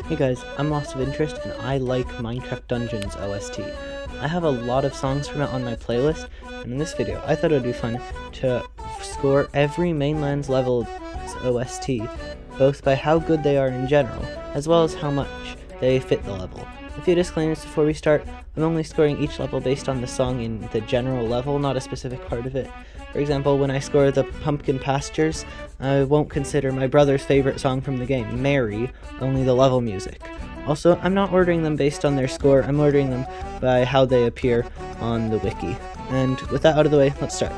Hey guys, I'm Lost of Interest and I like Minecraft Dungeons OST. I have a lot of songs from it on my playlist, and in this video I thought it would be fun to score every mainlands level's OST, both by how good they are in general, as well as how much they fit the level. A few disclaimers before we start: I'm only scoring each level based on the song in the general level, not a specific part of it. For example, when I score the Pumpkin Pastures, I won't consider my brother's favorite song from the game, Mary, only the level music. Also, I'm not ordering them based on their score, I'm ordering them by how they appear on the wiki. And with that out of the way, let's start.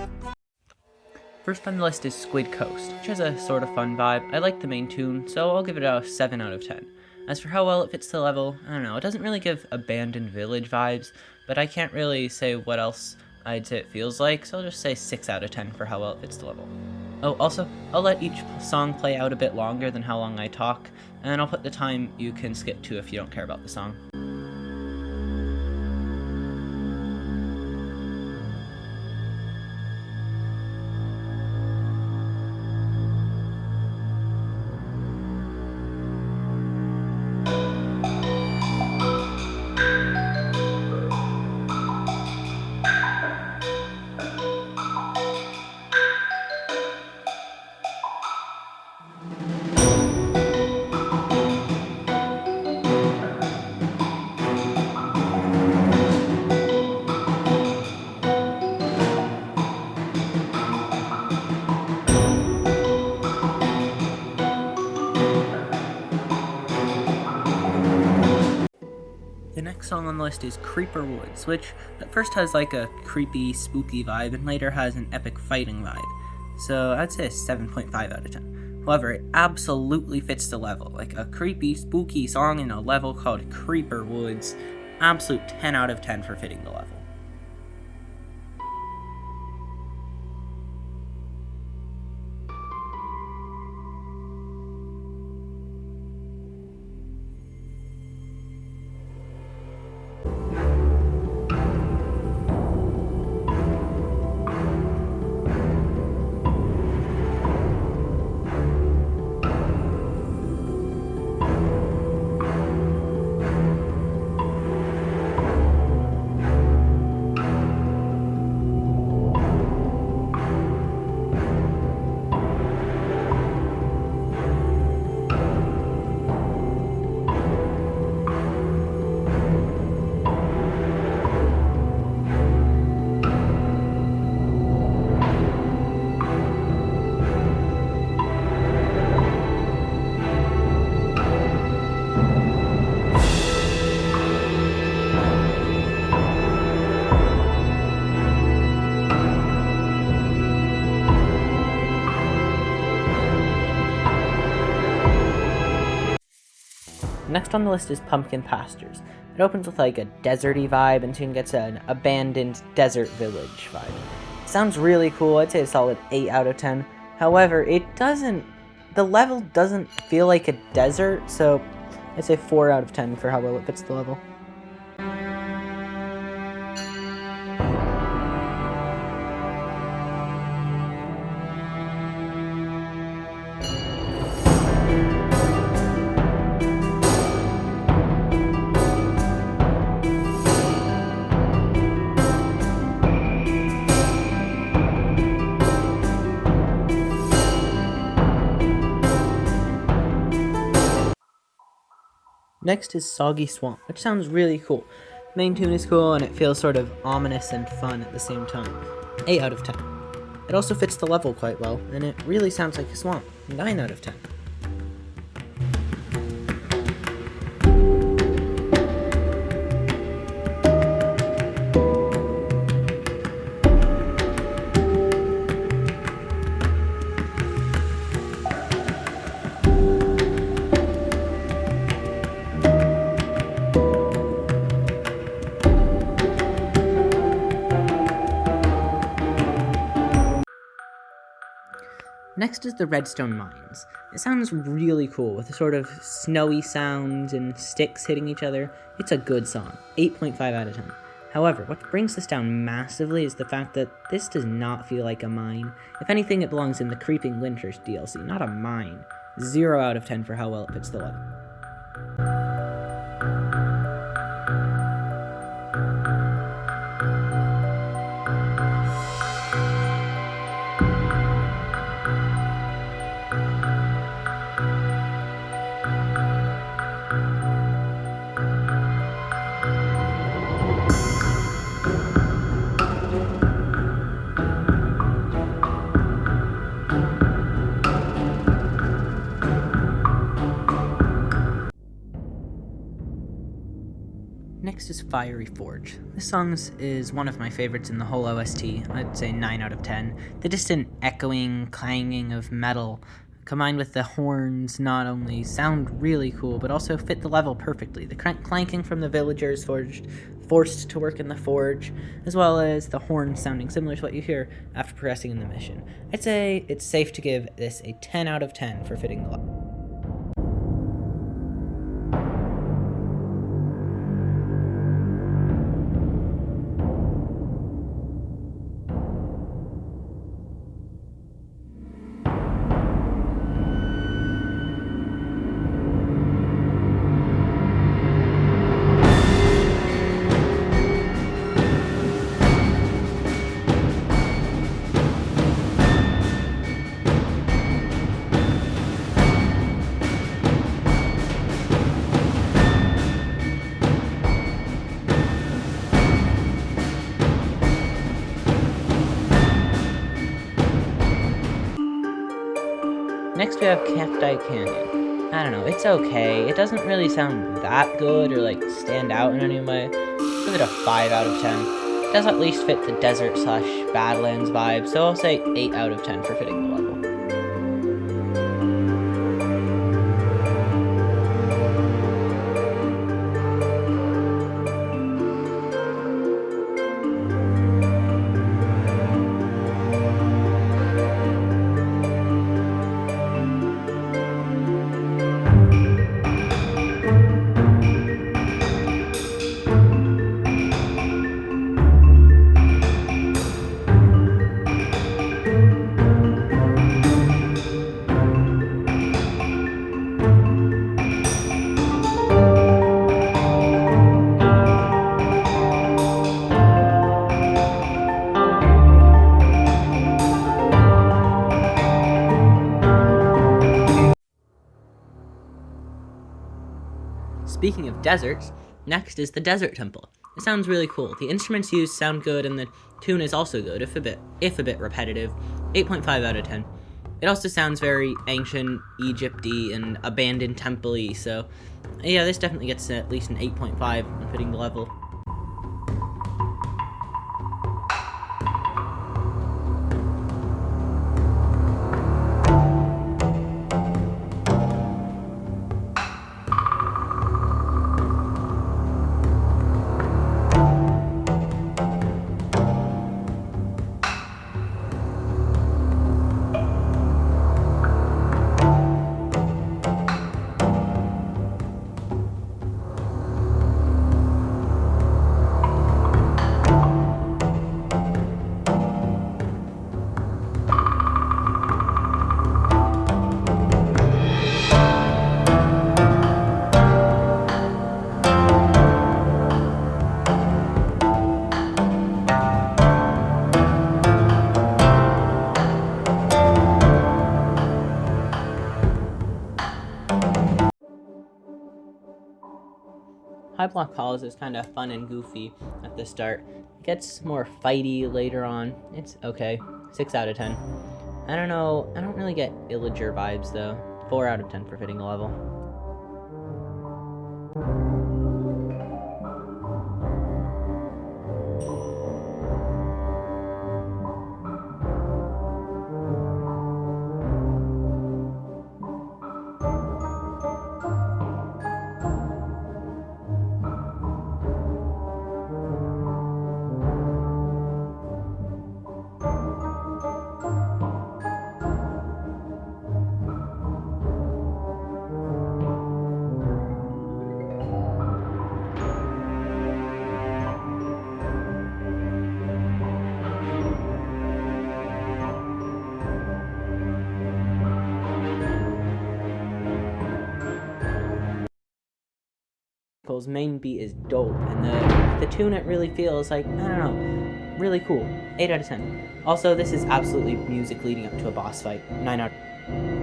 First on the list is Squid Coast, which has a sort of fun vibe. I like the main tune, so I'll give it a 7 out of 10. As for how well it fits the level, I don't know, it doesn't really give abandoned village vibes, but I can't really say what else I'd say it feels like, so I'll just say 6 out of 10 for how well it fits the level. Oh, also, I'll let each song play out a bit longer than how long I talk, and I'll put the time you can skip to if you don't care about the song. The next song on the list is Creeper Woods, which at first has like a creepy, spooky vibe and later has an epic fighting vibe. So I'd say a 7.5 out of 10. However, it absolutely fits the level. Like a creepy, spooky song in a level called Creeper Woods. Absolute 10 out of 10 for fitting the level. Next on the list is Pumpkin Pastures. It opens with like a deserty vibe and soon gets an abandoned desert village vibe. It sounds really cool. I'd say a solid 8 out of 10. However, the level doesn't feel like a desert, so I'd say 4 out of 10 for how well it fits the level. Next is Soggy Swamp, which sounds really cool. The main tune is cool and it feels sort of ominous and fun at the same time. 8 out of 10. It also fits the level quite well, and it really sounds like a swamp. 9 out of 10. Next is the Redstone Mines. It sounds really cool with a sort of snowy sound and sticks hitting each other. It's a good song. 8.5 out of 10. However, what brings this down massively is the fact that this does not feel like a mine. If anything, it belongs in the Creeping Winters DLC, not a mine. 0 out of 10 for how well it fits the level. Next is Fiery Forge. This song is one of my favorites in the whole OST. I'd say 9 out of 10. The distant echoing, clanging of metal, combined with the horns, not only sound really cool, but also fit the level perfectly. The clanking from the villagers forced to work in the forge, as well as the horns sounding similar to what you hear after progressing in the mission. I'd say it's safe to give this a 10 out of 10 for fitting the level. Next we have Cacti Canyon. I don't know, it's okay. It doesn't really sound that good or like stand out in any way. Give it a 5 out of 10. It does at least fit the desert/badlands vibe, so I'll say 8 out of 10 for fitting the level. Speaking of deserts, next is the Desert Temple. It sounds really cool. The instruments used sound good, and the tune is also good, if a bit repetitive. 8.5 out of 10. It also sounds very ancient, Egypt-y, and abandoned temple-y, so yeah, this definitely gets at least an 8.5 on fitting the level. High Block Halls is kind of fun and goofy at the start. It gets more fighty later on. It's okay. 6 out of 10. I don't know, I don't really get Illager vibes though. 4 out of 10 for fitting the level. Main beat is dope, and the tune, it really feels like, I don't know, really cool. 8 out of 10. Also, this is absolutely music leading up to a boss fight. 9 out of 10.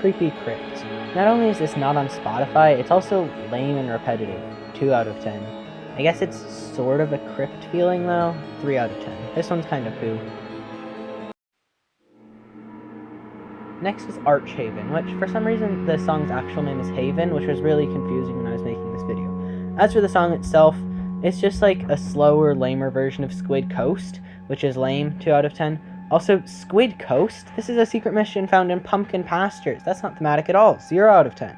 creepy crypt. Not only is this not on Spotify, it's also lame and repetitive. 2 out of 10. I guess it's sort of a crypt feeling though. 3 out of 10. This one's kind of poo. Next is Archhaven, which for some reason the song's actual name is Haven, which was really confusing when I was making this video. As for the song itself, it's just like a slower, lamer version of Squid Coast, which is lame, 2 out of 10. Also, Squid Coast? This is a secret mission found in pumpkin pastures. That's not thematic at all, 0 out of 10.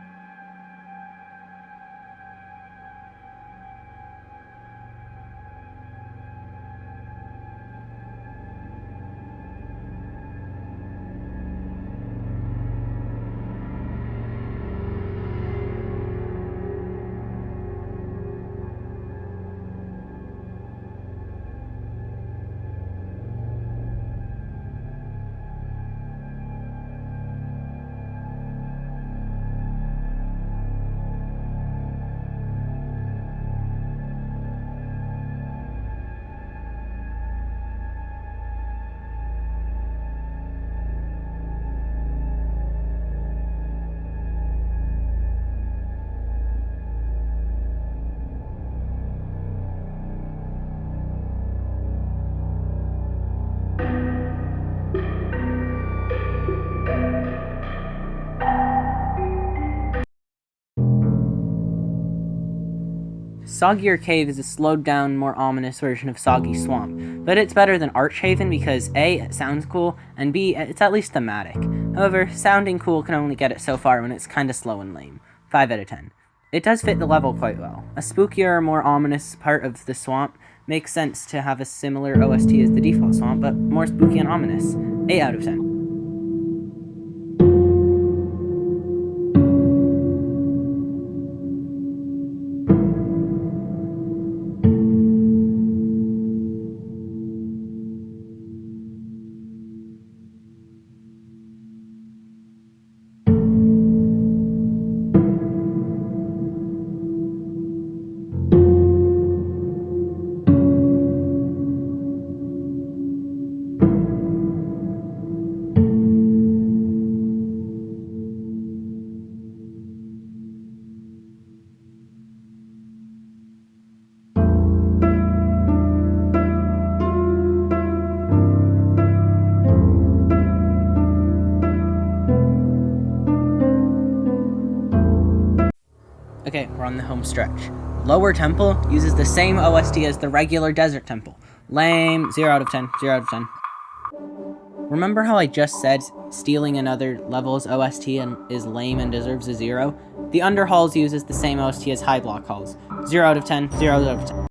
Soggier Cave is a slowed down, more ominous version of Soggy Swamp, but it's better than Archhaven because A, it sounds cool, and B, it's at least thematic. However, sounding cool can only get it so far when it's kinda slow and lame. 5 out of 10. It does fit the level quite well. A spookier, more ominous part of the swamp makes sense to have a similar OST as the default swamp, but more spooky and ominous. 8 out of 10. Okay, we're on the home stretch. Lower Temple uses the same OST as the regular Desert Temple. Lame, 0 out of 10, 0 out of 10. Remember how I just said stealing another level's OST is lame and deserves a 0? The Under Halls uses the same OST as High Block Halls. 0 out of 10, 0 out of 10.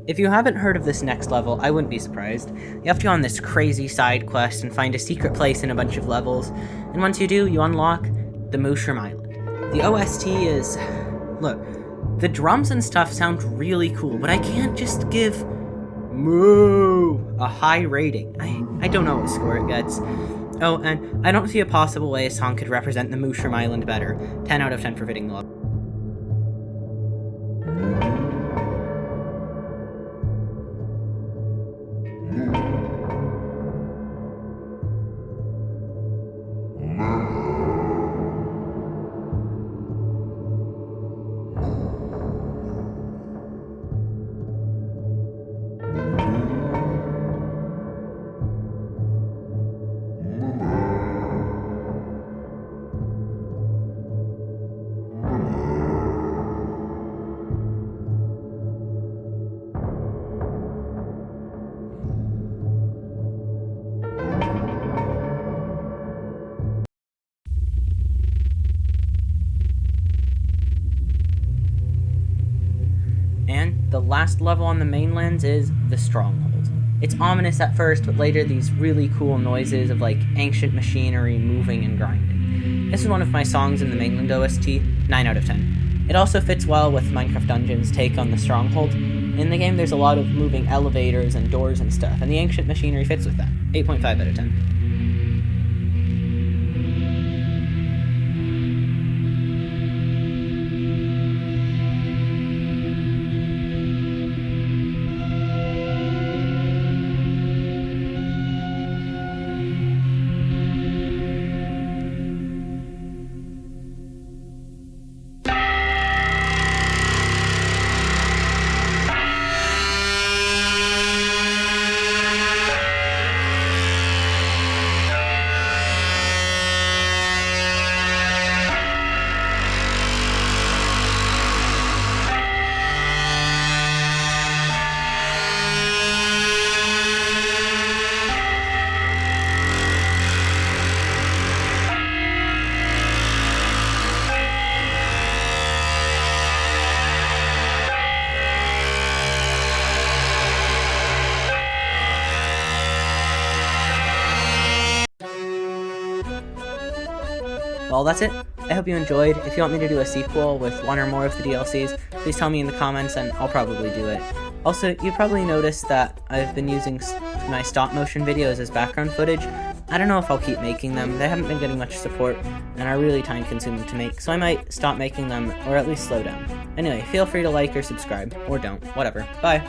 If you haven't heard of this next level, I wouldn't be surprised. You have to go on this crazy side quest and find a secret place in a bunch of levels, and once you do, you unlock the Mushroom Island. The OST is... Look, the drums and stuff sound really cool, but I can't just give Moo a high rating. I don't know what score it gets. Oh, and I don't see a possible way a song could represent the Mushroom Island better. 10 out of 10 for fitting the level. And the last level on the mainlands is the Stronghold. It's ominous at first, but later these really cool noises of like ancient machinery moving and grinding. This is one of my songs in the mainland OST, 9 out of 10. It also fits well with Minecraft Dungeons' take on the Stronghold. In the game there's a lot of moving elevators and doors and stuff, and the ancient machinery fits with that. 8.5 out of 10. Well, that's it. I hope you enjoyed. If you want me to do a sequel with one or more of the DLCs, please tell me in the comments and I'll probably do it. Also, you probably noticed that I've been using my stop motion videos as background footage. I don't know if I'll keep making them. They haven't been getting much support and are really time consuming to make, so I might stop making them or at least slow down. Anyway, feel free to like or subscribe, or don't, whatever. Bye!